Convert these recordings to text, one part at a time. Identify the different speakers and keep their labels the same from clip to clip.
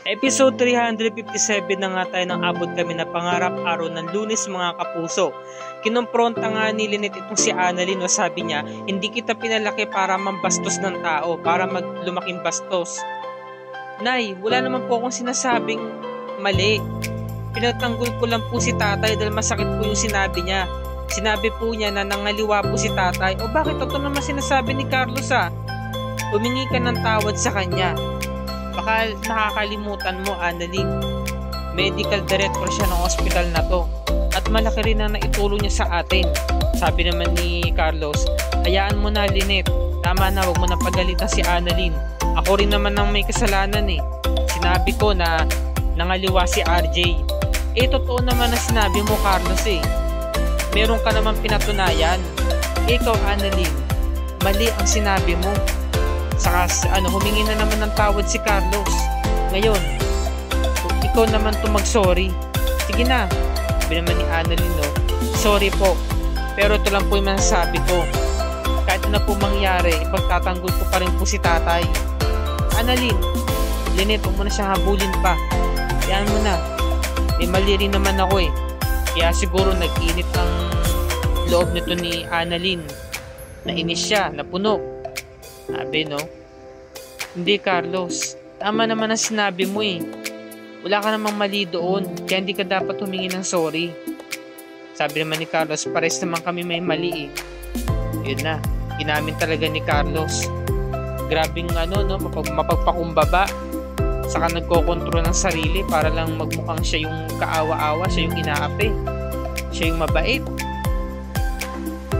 Speaker 1: Episode 357 na nga tayo ng abot kami na pangarap araw ng Lunes mga kapuso. Kinumpronta nga ni Lynette itong si Annalyn, sabi niya, hindi kita pinalaki para mambastos ng tao, para maglumaking bastos. Nay, wala naman po akong sinasabing mali. Pinatanggol ko lang po si tatay dahil masakit po yung sinabi niya. Sinabi po niya na nangaliwa po si tatay. O bakit ito naman sinasabi ni Carlos Humingi ka ng tawad sa kanya. Baka nakakalimutan mo, Annalyn. Medical director siya ng hospital na to. At malaki rin ang naitulong niya sa atin. Sabi naman ni Carlos, hayaan mo na, Lynette. Tama na, wag mo na pagalitan si Annalyn. Ako rin naman ang may kasalanan Sinabi ko na nangaliwa si RJ. Totoo naman na sinabi mo, Carlos Meron ka naman pinatunayan. Ikaw, Annalyn, mali ang sinabi mo. Saka humingi na naman ng tawad si Carlos. Ngayon, ikaw naman mag-sorry. Sige na. Sabi naman ni Annalyn, sorry po. Pero ito lang po yung masasabi ko. Kahit na po mangyari, ipagtatanggol ko pa rin po si tatay. Annalyn, Lynette, huwag mo na siyang habulin pa. Yan mo na. May mali rin naman ako Kaya siguro nag-init ang loob nito ni Annalyn. Nainis siya, napuno. Sabi hindi Carlos, tama naman ang sinabi mo Wala ka namang mali doon, kaya hindi ka dapat humingi ng sorry. Sabi naman ni Carlos, pares naman kami may mali Yun na, inamin talaga ni Carlos. Grabing mapagpakumbaba. Saka nagkokontrol ng sarili para lang magmukhang siya yung kaawa-awa, siya yung inaapi, siya yung mabait.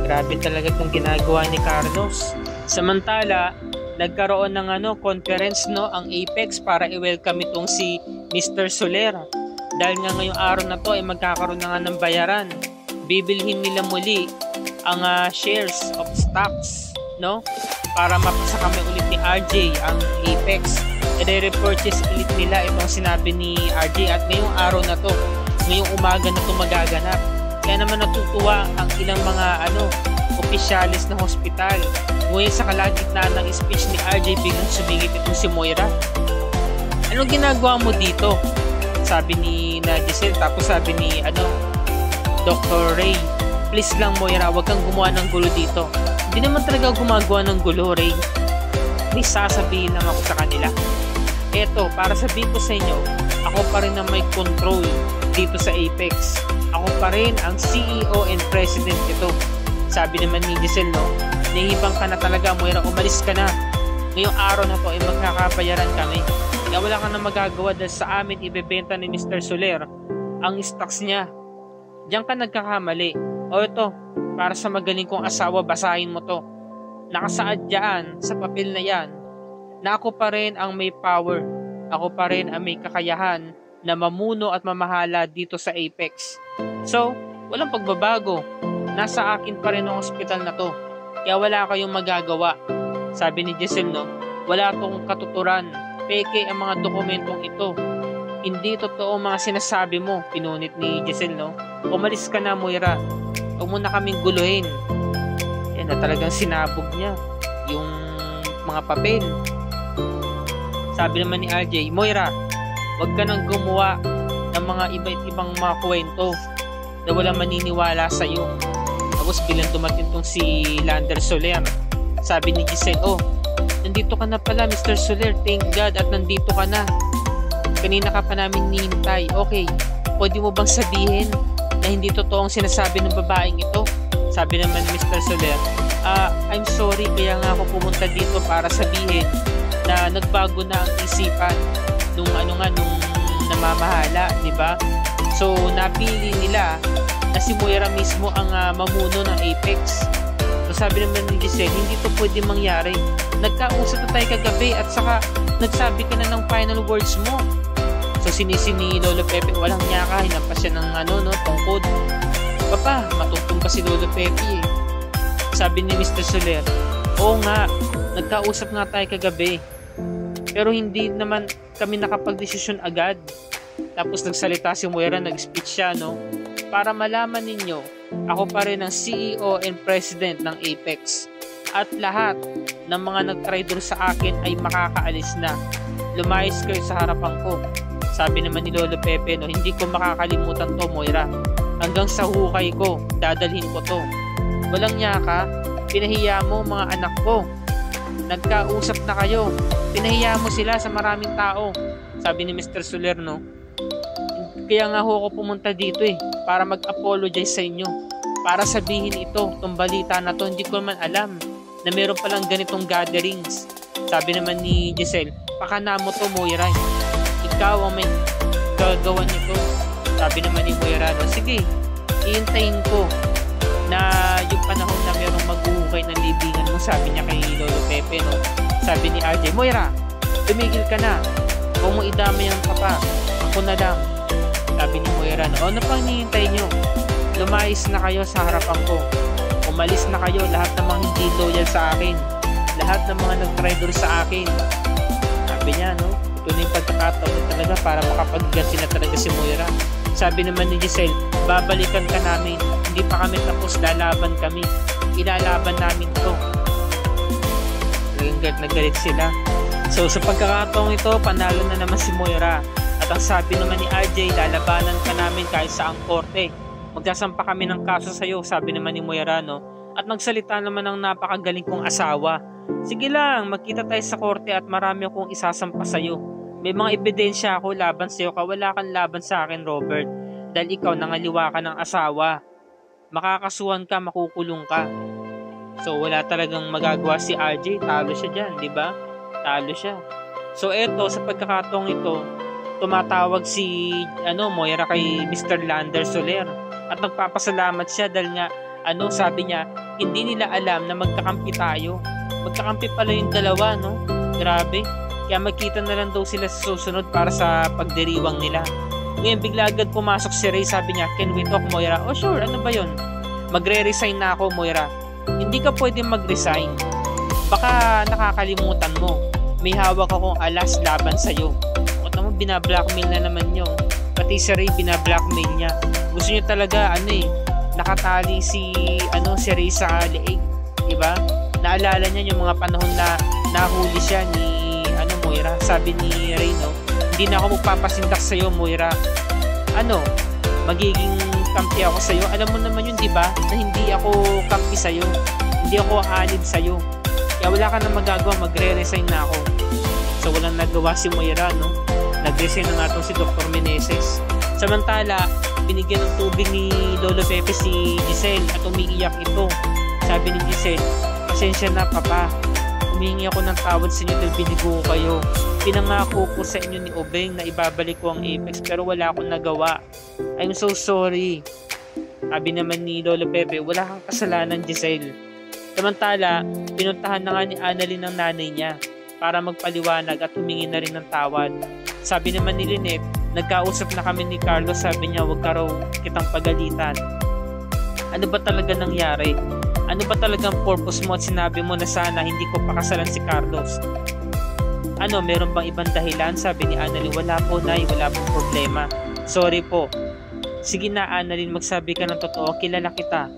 Speaker 1: Grabe talaga itong ginagawa ni Carlos. Samantala, nagkaroon ng conference ang Apex para i-welcome itong si Mr. Soler. Dahil nga ngayong araw na to ay magkakaroon na nga ng bayaran. Bibilhin nila muli ang shares of stocks, para mapasa kami ulit ni RJ ang Apex. I-repurchase ulit nila itong sinabi ni RJ at ngayong araw na to, ngayong umaga na to magaganap. Kaya naman natutuwa ang ilang mga opisyalis ng hospital. Ngunit sa kalagitnaan ng speech ni RJ, biglang sumingit itong si Moira. Anong ginagawa mo dito? Sabi ni Giselle, tapos sabi ni Dr. Ray, please lang Moira, wag kang gumawa ng gulo dito. Hindi naman talaga gumagawa ng gulo, Ray. May sasabihin lang ako sa kanila. Eto, para sabihin ko sa inyo, ako pa rin ang may control dito sa Apex. Ako pa rin ang CEO and President nito. Sabi naman ni Giselle, nahihibang ka na talaga, Moira, umalis ka na. Ngayong araw na to ay magkakabayaran kami. Kaya wala ka na magagawa dahil sa amin ibebenta ni Mr. Soler ang stocks niya. Diyan ka nagkakamali. O ito, para sa magaling kong asawa, basahin mo to. Nakasaad dyan sa papel na yan na ako pa rin ang may power. Ako pa rin ang may kakayahan na mamuno at mamahala dito sa Apex. So, walang pagbabago. Nasa akin pa rin ang hospital na to. Kaya wala kayong magagawa. Sabi ni Giselle, wala tong katuturan. Peke ang mga dokumentong ito. Hindi totoo mga sinasabi mo, pinunit ni Giselle, Umalis ka na, Moira. Huwag mo na kaming guluhin. Yan na talagang sinabog niya yung mga papel. Sabi naman ni RJ, Moira, huwag ka nang gumawa ng mga ibang mga kwento na walang maniniwala sa'yo. Tapos bilang dumating tong si Lander Soler, sabi ni Giselle, nandito ka na pala Mr. Soler, thank God at nandito ka na. Kanina ka pa namin nihintay. Okay, pwede mo bang sabihin na hindi totoong sinasabi ng babaeng ito? Sabi naman ni Mr. Soler, I'm sorry, kaya nga ako pumunta dito para sabihin na nagbago na ang isipan nung namamahala, di ba? So napili nila na si Moira mismo ang mamuno ng Apex. So sabi naman ni Giselle, hindi to pwede mangyari. Nagkausap na tayo kagabi at saka nagsabi ka na ng final words mo. So sinisi ni Lolo Pepe, walang niya ka, hinampas siya ng tungkod. Papa, matutong pa si Lolo Pepe Sabi ni Mr. Soler, oo nga, nagkausap nga tayo kagabi. Pero hindi naman kami nakapag-desisyon agad. Tapos nagsalita si Moira, nag-speech siya, para malaman ninyo, ako pa rin ang CEO and President ng Apex. At lahat ng mga nag-traitor sa akin ay makakaalis na. lumayas kayo sa harapan ko. Sabi naman ni Lolo Pepe, no, hindi ko makakalimutan to, Moira. Hanggang sa hukay ko, dadalhin ko to. Walang niya ka, pinahiya mo mga anak ko. Nagkausap na kayo, pinahiya mo sila sa maraming tao. Sabi ni Mr. Soler, no. Kaya nga ho ako pumunta dito para mag-apologize sa inyo. Para sabihin ito, itong balita na to, hindi ko man alam na meron palang ganitong gatherings. Sabi naman ni Giselle, pakana mo to, Moira. Ikaw ang may gagawa nito. Sabi naman ni Moira, no, sige, iintayin ko na yung panahon na merong maghuhukay ng libingan mo. Sabi niya kay Lolo Pepe, no. Sabi ni RJ, Moira, tumigil ka na. Huwag mo idamay ang papa. Ako na lang. Sabi ni Moira, no, ano pang hinihintay nyo? Lumayas na kayo sa harapan ko. Umalis na kayo, lahat ng mga hindi loyal sa akin. Lahat ng mga nag-traitor sa akin. Sabi niya, no, ito na yung pagkakataon niya talaga para makapagganti na talaga si Moira. Sabi naman ni Giselle, babalikan ka namin. Hindi pa kami tapos, lalaban kami. Ilalaban namin to. Nagalit sila. So sa pagkakataong ito, panalo na naman si Moira. At ang sabi naman ni RJ, lalabanan ka namin kahit saang korte. Magsasampa kami ng kaso sa'yo, sabi naman ni Moira, no? At nagsalita naman ng napakagaling kong asawa. Sige lang, magkita tayo sa korte at marami akong isasampa sa'yo. May mga ebidensya ako laban sa'yo, wala kang laban sa akin, Robert. Dahil ikaw nangaliwa ka ng asawa. Makakasuhan ka, makukulong ka. So wala talagang magagawa si RJ, talo siya dyan, di ba? Talo siya. So eto, sa pagkakataong ito, tumatawag si Moira kay Mr. Lander Soler at nagpapasalamat siya dahil nga sabi niya hindi nila alam na magkakampi tayo. Magkakampi pala yung dalawa, no? Grabe. Kaya magkita na lang daw sila sa susunod para sa pagdiriwang nila. Ngayon bigla agad pumasok si Ray, sabi niya, can we talk, Moira? Oh sure, ano ba yun? Magre-resign na ako, Moira. Hindi ka pwedeng mag-resign. Baka nakakalimutan mo. May hawak akong alas laban sa'yo. Binablackmail na naman nyo. Pati si Ray binablackmail niya. Gusto niya talaga nakatali si Ray sa leeg, di ba? Naalala niya yung mga panahon na nahuli siya ni Moira. Sabi ni Ray, no, hindi na ako magpapasindak sa iyo, Moira. Magiging kampi ako sa iyo. Alam mo naman yun, di ba? Na hindi ako kampi sa iyo. Hindi ako alid sa iyo. Kaya wala ka na magagawa, magre-resign na ako. So walang nagawa si Moira, no? Nag-resign na nga si Dr. Meneses. Samantala, binigyan ng tubig ni Lolo Pepe si Giselle at umiiyak ito. Sabi ni Giselle, pasensya na papa. Humingi ako ng tawad sa inyo dahil binigo ko kayo. Pinangako ko sa inyo ni Obeng na ibabalik ko ang Apex pero wala akong nagawa. I'm so sorry. Sabi naman ni Lolo Pepe, wala kang kasalanan, Giselle. Samantala, pinuntahan na nga ni Annalyn ng nanay niya para magpaliwanag at humingi na rin ng tawad. Sabi naman ni Lynette, nagkausap na kami ni Carlos, sabi niya huwag ka raw kitang pagalitan. Ano ba talaga nangyari? Ano ba talagang purpose mo at sinabi mo na sana hindi ko pakasalan si Carlos? Meron bang ibang dahilan? Sabi ni Annalyn, wala po Nay, wala pong problema. Sorry po. Sige na Annalyn, magsabi ka ng totoo, kilala kita.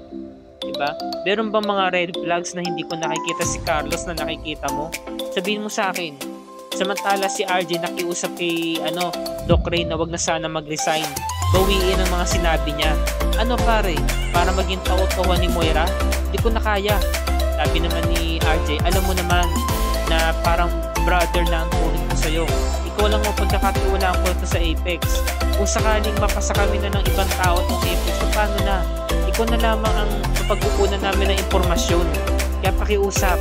Speaker 1: Diba? Meron bang mga red flags na hindi ko nakikita si Carlos na nakikita mo? Sabihin mo sa akin. Samantala si RJ nakiusap kay Doc Ray na wag na sana mag-resign. Bawiin ang mga sinabi niya. Pare, para maging tao-tawa ni Moira? Hindi ko na kaya. Sabi naman ni RJ, alam mo naman na parang brother na ang turing ko sa'yo. Ikaw lang mo pagkakatiwalaan ko ito sa Apex. Kung sakaling mapasa kami na ng ibang tao itong Apex, paano na? Ikaw na lamang ang mapagkukunan namin ng impormasyon. Kaya pakiusap,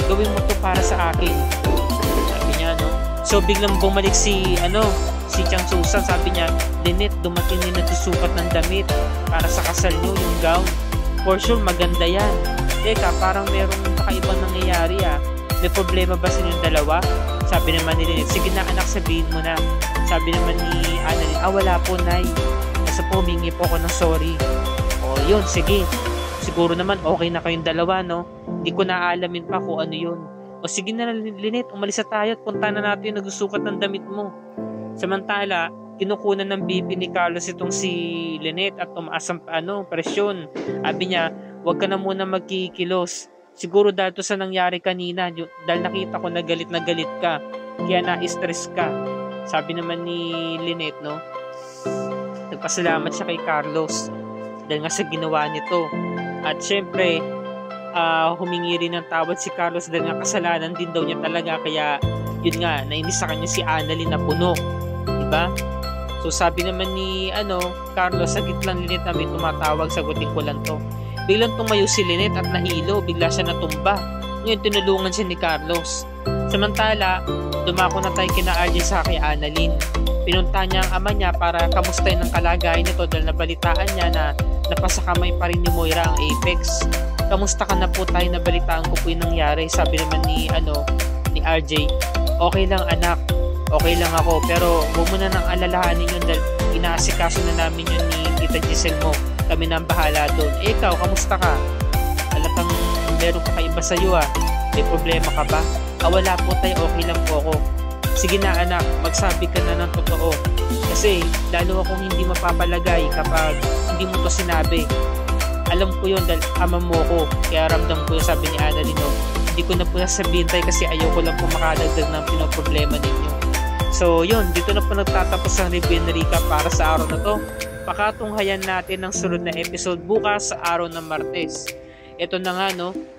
Speaker 1: gawin mo to para sa akin. So biglang bumalik si Chang Susan, sabi niya, Lynette, dumating din nagsusukat ng damit para sa kasal niyo, yung gown. For sure maganda yan. Teka, parang merong kakaibang nangyayari May problema ba sa inyong dalawa? Sabi naman ni Lynette, sige na anak, sabihin mo na. Sabi naman ni Annalyn, wala po Nay. Basta po humingi po ako ng sorry. O yun, sige. Siguro naman okay na kayong dalawa, no? Hindi ko naalamin pa kung ano yun. O sige na Lynette, umalis na tayo at punta na natin yung nagsusukat ng damit mo. Samantala, kinukunan ng BP ni Carlos itong si Lynette at tumaas ang presyon. Sabi niya, huwag ka na muna magkikilos. Siguro dahil to sa nangyari kanina, dahil nakita ko na galit ka. kaya na-stress ka. Sabi naman ni Lynette, no, nagpasalamat siya kay Carlos dahil nga sa ginawa nito. At syempre, humingi rin ng tawad si Carlos dahil nga kasalanan din daw niya talaga, kaya yun nga, nainis sa kanya si Annalyn na puno, diba? So sabi naman ni Carlos, saglit lang Lynette na may tumatawag, sagutin ko lang to. Biglang tumayo si Lynette at nahilo, bigla siya natumba. Ngayon tinulungan siya ni Carlos. Samantala, dumako na tayo kina RJ sa kay Annalyn. Pinunta niya ang ama niya para kamustahin ang kalagayan nito dahil nabalitaan niya na napasakamay pa rin ni Moira ang Apex. Kamusta ka na po tayo, nabalitaan ko po yung nangyari. Sabi naman ni RJ, okay lang anak, okay lang ako, pero huwag mo na nang alalahanin yun dahil inaasikaso na namin yun ni Tita Giselle mo. Kami na ang bahala doon. Ikaw, kamusta ka? Alatang meron kakaiba sa'yo May problema ka ba? Wala po tayo, okay lang po ako. Sige na anak, magsabi ka na ng totoo. Kasi lalo akong hindi mapapalagay kapag hindi mo to sinabi. Alam ko yun dahil ama mo ko, kaya ramdam ko yung sabi ni Annalyn. Hindi ko na po sasabihin tayo kasi ayaw ko lang po makadagdag ng pinoproblema ninyo. So yun, dito na po nagtatapos ang review ni Rica para sa araw na to. Pakatunghayan natin ng sunod na episode bukas sa araw ng Martes. Ito na nga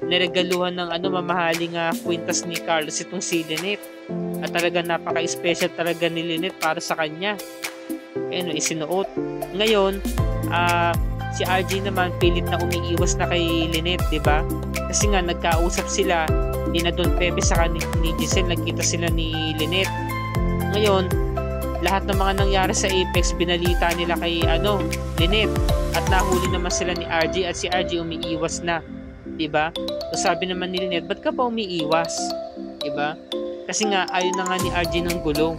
Speaker 1: niregaluhan ng mamahaling kwintas ni Carlos itong si Lynette. At talaga napaka-special talaga ni Lynette para sa kanya. Isinuot. Ngayon, si RJ naman pilit na umiiwas na kay Lynette, diba? Kasi nga nagkausap sila ni na Don Pepe sa ni Giselle, nagkita sila ni Lynette. Ngayon, lahat ng mga nangyari sa Apex binalita nila kay Lynette, at nahuli naman sila ni RJ at si RJ umiiwas na, diba? So sabi naman ni Lynette, ba't ka pa umiiwas? Diba? Kasi nga ayaw na nga ni RJ ng gulong.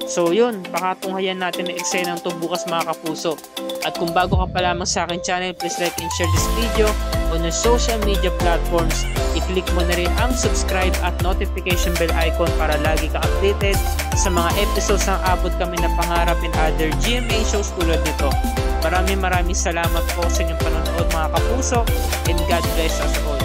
Speaker 1: So yun, pakatunghayan natin ang eksenang to bukas mga kapuso. At kung bago ka pa lamang sa akin channel, please like and share this video on your social media platforms. I-click mo na rin ang subscribe at notification bell icon para lagi ka updated sa mga episodes ng Abot Kami na Pangarap and other GMA shows tulad nito. Maraming salamat po sa inyong panonood mga kapuso, and God bless us all.